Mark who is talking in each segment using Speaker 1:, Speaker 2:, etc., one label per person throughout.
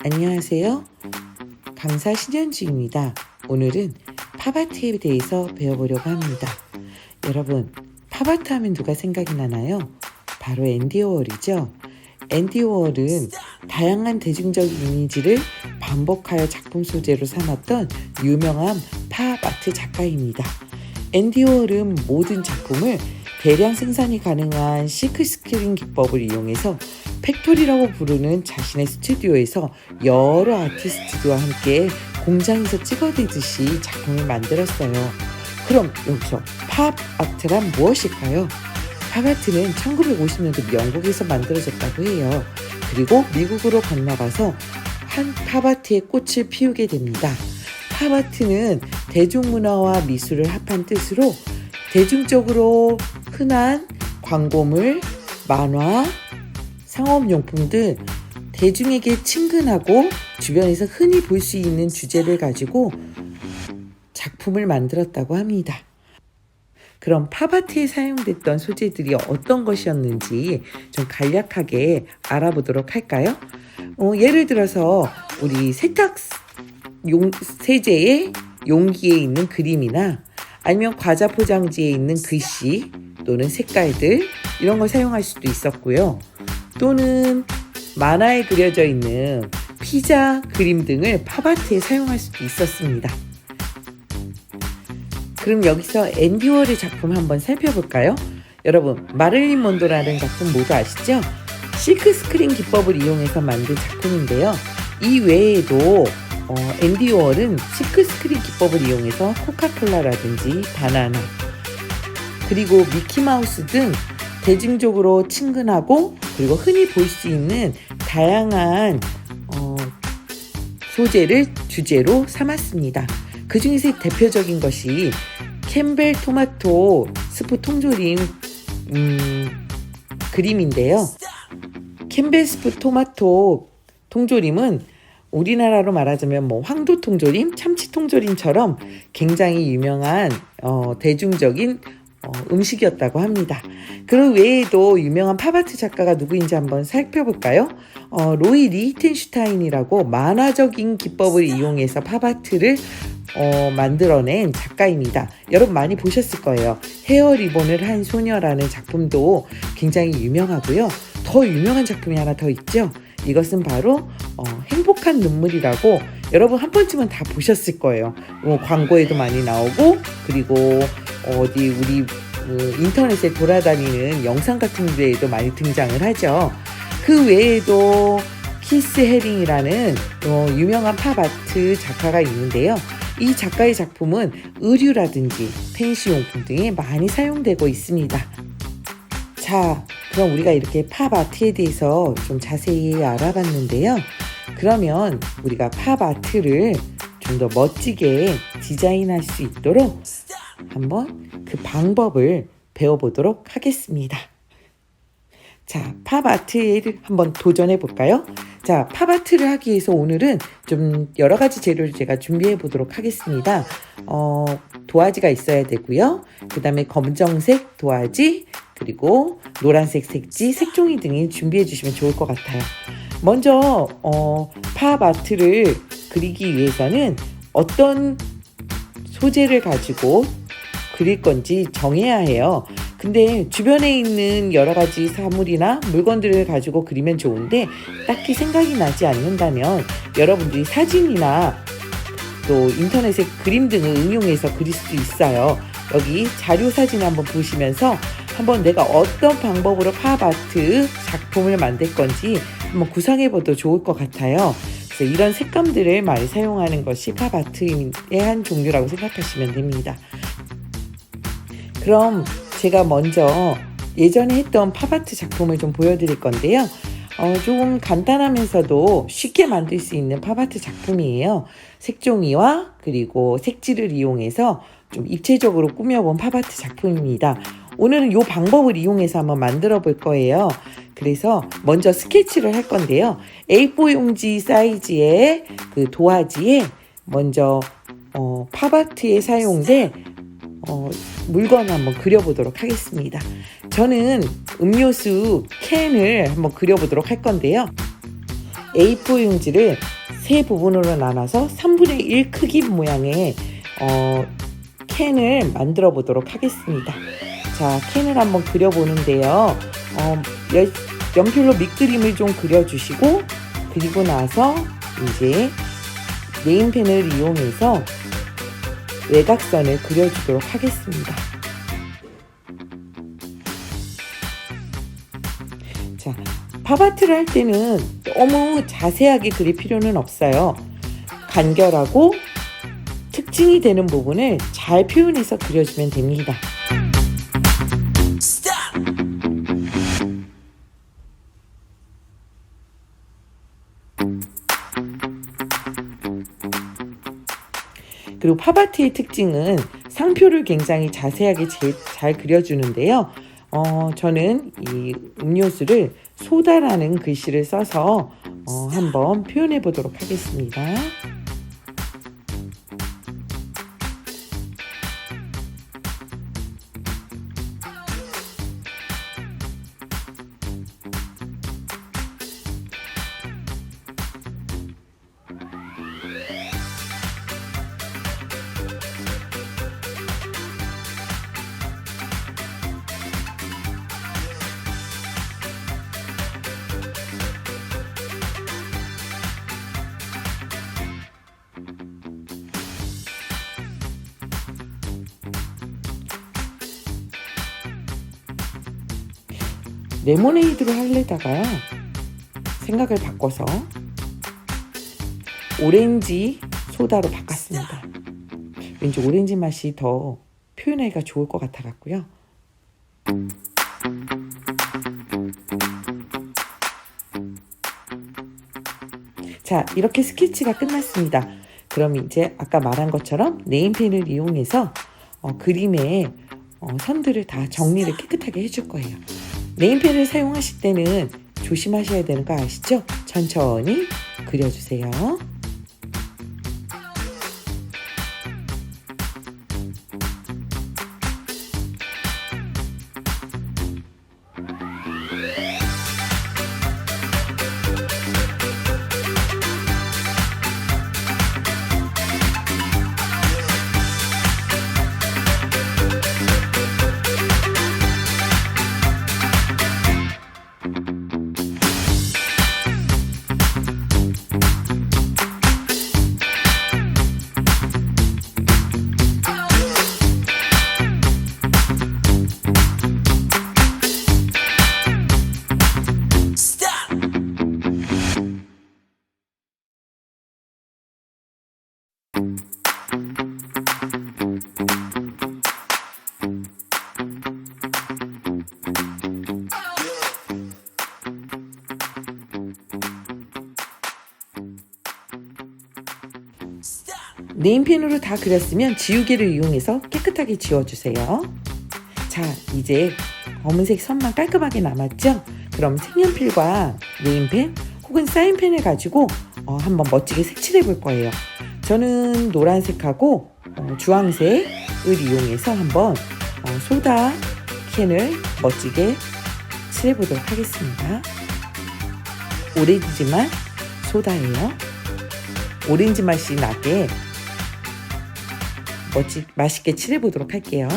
Speaker 1: 안녕하세요. 강사 신현주입니다. 오늘은 팝아트에 대해서 배워보려고 합니다. 여러분, 팝아트 하면 누가 생각이 나나요? 바로 앤디 워홀이죠. 앤디 워홀은 다양한 대중적 이미지를 반복하여 작품 소재로 삼았던 유명한 팝아트 작가입니다. 앤디 워홀은 모든 작품을 대량 생산이 가능한 시크스크린 기법을 이용해서 팩토리라고 부르는 자신의 스튜디오에서 여러 아티스트들과 함께 공장에서 찍어내듯이 작품을 만들었어요. 그럼 여기서 팝아트란 무엇일까요? 팝아트는 1950년도 영국에서 만들어졌다고 해요. 그리고 미국으로 건너가서 한 팝아트의 꽃을 피우게 됩니다. 팝아트는 대중문화와 미술을 합한 뜻으로 대중적으로 흔한 광고물, 만화, 상업용품 등 대중에게 친근하고 주변에서 흔히 볼 수 있는 주제를 가지고 작품을 만들었다고 합니다. 그럼 팝아트에 사용됐던 소재들이 어떤 것이었는지 좀 간략하게 알아보도록 할까요? 예를 들어서 우리 세제의 용기에 있는 그림이나 아니면 과자 포장지에 있는 글씨 또는 색깔들 이런 걸 사용할 수도 있었고요. 또는 만화에 그려져 있는 피자 그림 등을 팝아트에 사용할 수도 있었습니다. 그럼 여기서 앤디 워홀의 작품 한번 살펴볼까요? 여러분, 마릴린 먼로라는 작품 모두 아시죠? 실크스크린 기법을 이용해서 만든 작품인데요. 이 외에도 앤디 워홀은 실크스크린 기법을 이용해서 코카콜라라든지 바나나 그리고 미키마우스 등 대중적으로 친근하고 그리고 흔히 볼 수 있는 다양한 소재를 주제로 삼았습니다. 그 중에서 대표적인 것이 캠벨 토마토 스프 통조림 그림인데요. 캠벨 스프 토마토 통조림은 우리나라로 말하자면 황도 통조림, 참치 통조림처럼 굉장히 유명한 대중적인 음식이었다고 합니다. 그 외에도 유명한 팝아트 작가가 누구인지 한번 살펴볼까요? 로이 리히텐슈타인이라고 만화적인 기법을 이용해서 팝아트를 만들어낸 작가입니다. 여러분 많이 보셨을 거예요. 헤어 리본을 한 소녀라는 작품도 굉장히 유명하고요. 더 유명한 작품이 하나 더 있죠. 이것은 바로 행복한 눈물이라고 여러분 한 번쯤은 다 보셨을 거예요. 광고에도 많이 나오고 그리고 어디 우리 인터넷에 돌아다니는 영상 같은 데에도 많이 등장을 하죠. 그 외에도 키스 헤링이라는 유명한 팝아트 작가가 있는데요. 이 작가의 작품은 의류라든지 펜시용품 등에 많이 사용되고 있습니다. 자, 그럼 우리가 이렇게 팝아트에 대해서 좀 자세히 알아봤는데요. 그러면 우리가 팝아트를 좀 더 멋지게 디자인할 수 있도록 한번 그 방법을 배워보도록 하겠습니다. 자, 팝아트를 한번 도전해 볼까요? 자, 팝아트를 하기 위해서 오늘은 좀 여러 가지 재료를 제가 준비해 보도록 하겠습니다. 도화지가 있어야 되고요. 그 다음에 검정색 도화지, 그리고 노란색 색지, 색종이 등이 준비해 주시면 좋을 것 같아요. 먼저 팝아트를 그리기 위해서는 어떤 소재를 가지고 그릴 건지 정해야 해요. 근데 주변에 있는 여러 가지 사물이나 물건들을 가지고 그리면 좋은데 딱히 생각이 나지 않는다면 여러분들이 사진이나 또 인터넷에 그림 등을 응용해서 그릴 수도 있어요. 여기 자료 사진 한번 보시면서 한번 내가 어떤 방법으로 팝아트 작품을 만들 건지 한번 구상해봐도 좋을 것 같아요. 그래서 이런 색감들을 많이 사용하는 것이 팝아트의 한 종류라고 생각하시면 됩니다. 그럼 제가 먼저 예전에 했던 팝아트 작품을 좀 보여드릴 건데요. 조금 간단하면서도 쉽게 만들 수 있는 팝아트 작품이에요. 색종이와 그리고 색지를 이용해서 좀 입체적으로 꾸며본 팝아트 작품입니다. 오늘은 이 방법을 이용해서 한번 만들어 볼 거예요. 그래서 먼저 스케치를 할 건데요. A4 용지 사이즈의 그 도화지에 먼저 팝아트에 사용된 물건을 한번 그려보도록 하겠습니다. 저는 음료수 캔을 한번 그려보도록 할 건데요. A4 용지를 세 부분으로 나눠서 3분의 1 크기 모양의 캔을 만들어 보도록 하겠습니다. 자, 캔을 한번 그려보는데요. 연필로 밑그림을 좀 그려주시고, 그리고 나서 이제 네임펜을 이용해서 외곽선을 그려주도록 하겠습니다. 자, 팝아트를 할 때는 너무 자세하게 그릴 필요는 없어요. 간결하고 특징이 되는 부분을 잘 표현해서 그려주면 됩니다. 그리고 팝아트의 특징은 상표를 굉장히 자세하게 잘 그려주는데요. 저는 이 음료수를 소다라는 글씨를 써서 한번 표현해 보도록 하겠습니다. 레모네이드로 하려다가요, 생각을 바꿔서 오렌지 소다로 바꿨습니다. 왠지 오렌지 맛이 더 표현하기가 좋을 것 같아 갖고요. 자, 이렇게 스케치가 끝났습니다. 그럼 이제 아까 말한 것처럼 네임펜을 이용해서 그림의 선들을 다 정리를 깨끗하게 해줄 거예요. 네임펜을 사용하실 때는 조심하셔야 되는 거 아시죠? 천천히 그려주세요. 네임펜으로 다 그렸으면 지우개를 이용해서 깨끗하게 지워주세요. 자, 이제 검은색 선만 깔끔하게 남았죠? 그럼 색연필과 네임펜 혹은 사인펜을 가지고 한번 멋지게 색칠해 볼 거예요. 저는 노란색하고 주황색을 이용해서 한번 소다 캔을 멋지게 칠해 보도록 하겠습니다. 오렌지만 소다예요. 오렌지 맛이 나게 맛있게 칠해 보도록 할게요.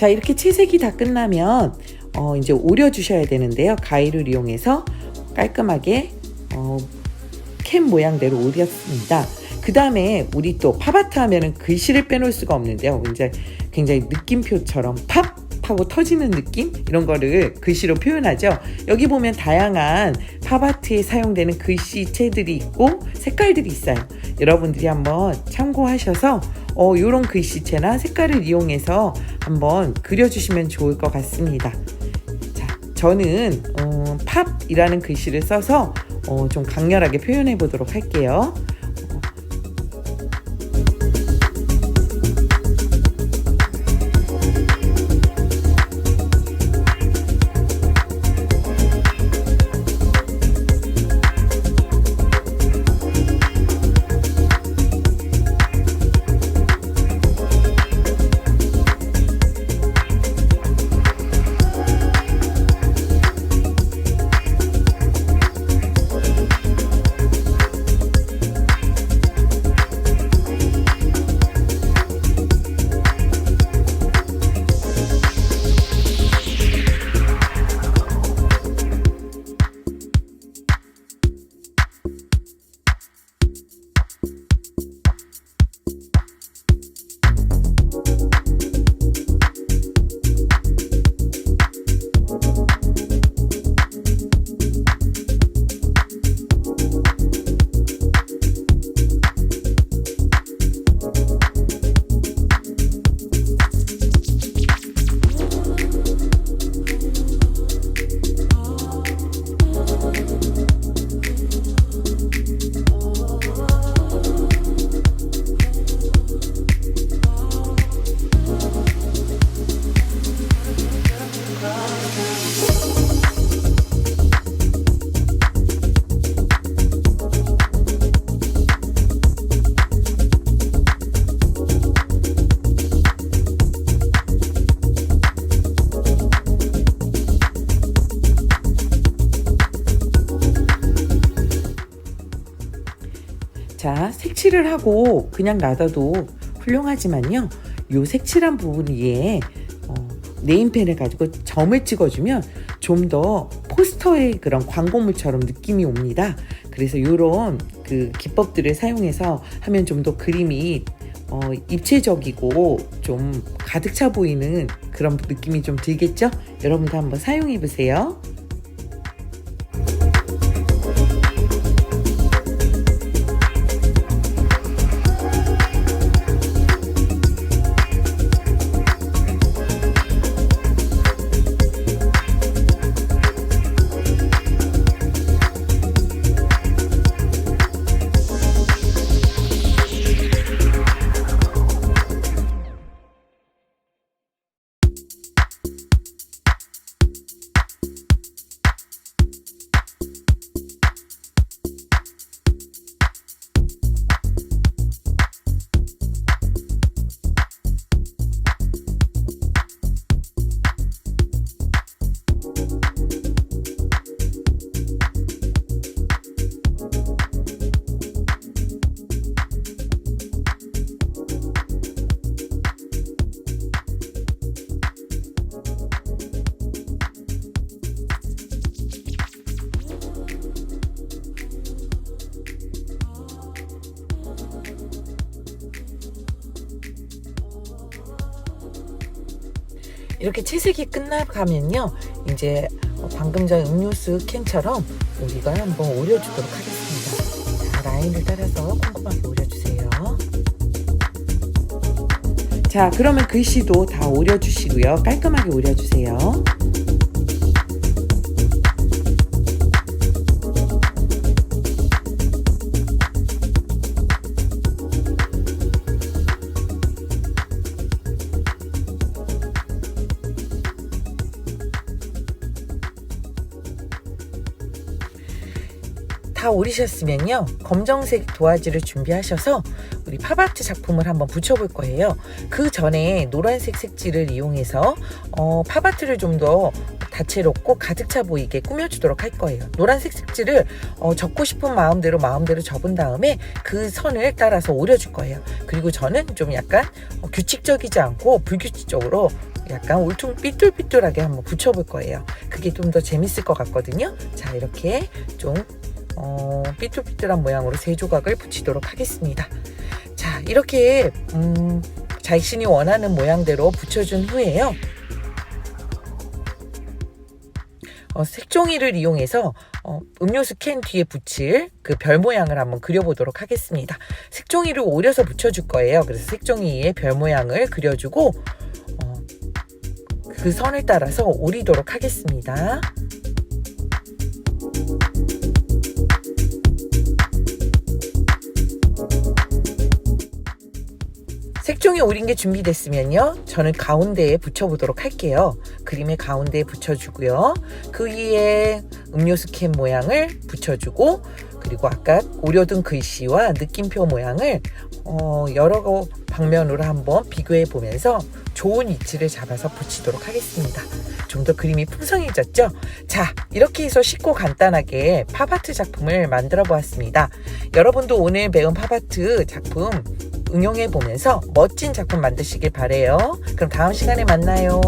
Speaker 1: 자, 이렇게 채색이 다 끝나면 이제 오려 주셔야 되는데요. 가위를 이용해서 깔끔하게 캔 모양대로 오렸습니다. 그 다음에 우리 또 팝아트 하면은 글씨를 빼놓을 수가 없는데요. 이제 굉장히 느낌표처럼 팝 하고 터지는 느낌, 이런 거를 글씨로 표현하죠. 여기 보면 다양한 팝아트에 사용되는 글씨체들이 있고 색깔들이 있어요. 여러분들이 한번 참고하셔서 이런 글씨체나 색깔을 이용해서 한번 그려주시면 좋을 것 같습니다. 자, 저는 팝이라는 글씨를 써서 좀 강렬하게 표현해 보도록 할게요. 자, 색칠을 하고 그냥 놔둬도 훌륭하지만요, 요 색칠한 부분 위에 네임펜을 가지고 점을 찍어주면 좀 더 포스터의 그런 광고물처럼 느낌이 옵니다. 그래서 이런 그 기법들을 사용해서 하면 좀 더 그림이 입체적이고 좀 가득 차 보이는 그런 느낌이 좀 들겠죠? 여러분도 한번 사용해 보세요. 이렇게 채색이 끝나가면요, 이제 방금 전 음료수 캔처럼 우리가 한번 오려주도록 하겠습니다. 자, 라인을 따라서 꼼꼼하게 오려주세요. 자, 그러면 글씨도 다 오려주시고요, 깔끔하게 오려주세요. 다 오리셨으면요, 검정색 도화지를 준비하셔서 우리 팝아트 작품을 한번 붙여볼 거예요. 그 전에 노란색 색지를 이용해서 팝아트를 좀 더 다채롭고 가득 차 보이게 꾸며주도록 할 거예요. 노란색 색지를 접고 싶은 마음대로 접은 다음에 그 선을 따라서 오려줄 거예요. 그리고 저는 좀 약간 규칙적이지 않고 불규칙적으로 약간 울퉁 삐뚤삐뚤하게 한번 붙여볼 거예요. 그게 좀 더 재밌을 것 같거든요. 자, 이렇게 좀 삐뚤삐뚤한 모양으로 3조각을 붙이도록 하겠습니다. 자, 이렇게 자신이 원하는 모양대로 붙여준 후에요. 색종이를 이용해서 음료수 캔 뒤에 붙일 그 별 모양을 한번 그려보도록 하겠습니다. 색종이를 오려서 붙여줄 거예요. 그래서 색종이에 별 모양을 그려주고 그 선을 따라서 오리도록 하겠습니다. 색종이 오린 게 준비됐으면요, 저는 가운데에 붙여보도록 할게요. 그림의 가운데에 붙여주고요. 그 위에 음료수 캔 모양을 붙여주고, 그리고 아까 오려둔 글씨와 느낌표 모양을 여러 방면으로 한번 비교해 보면서 좋은 위치를 잡아서 붙이도록 하겠습니다. 좀 더 그림이 풍성해졌죠? 자, 이렇게 해서 쉽고 간단하게 팝아트 작품을 만들어 보았습니다. 여러분도 오늘 배운 팝아트 작품 응용해 보면서 멋진 작품 만드시길 바래요. 그럼 다음 시간에 만나요.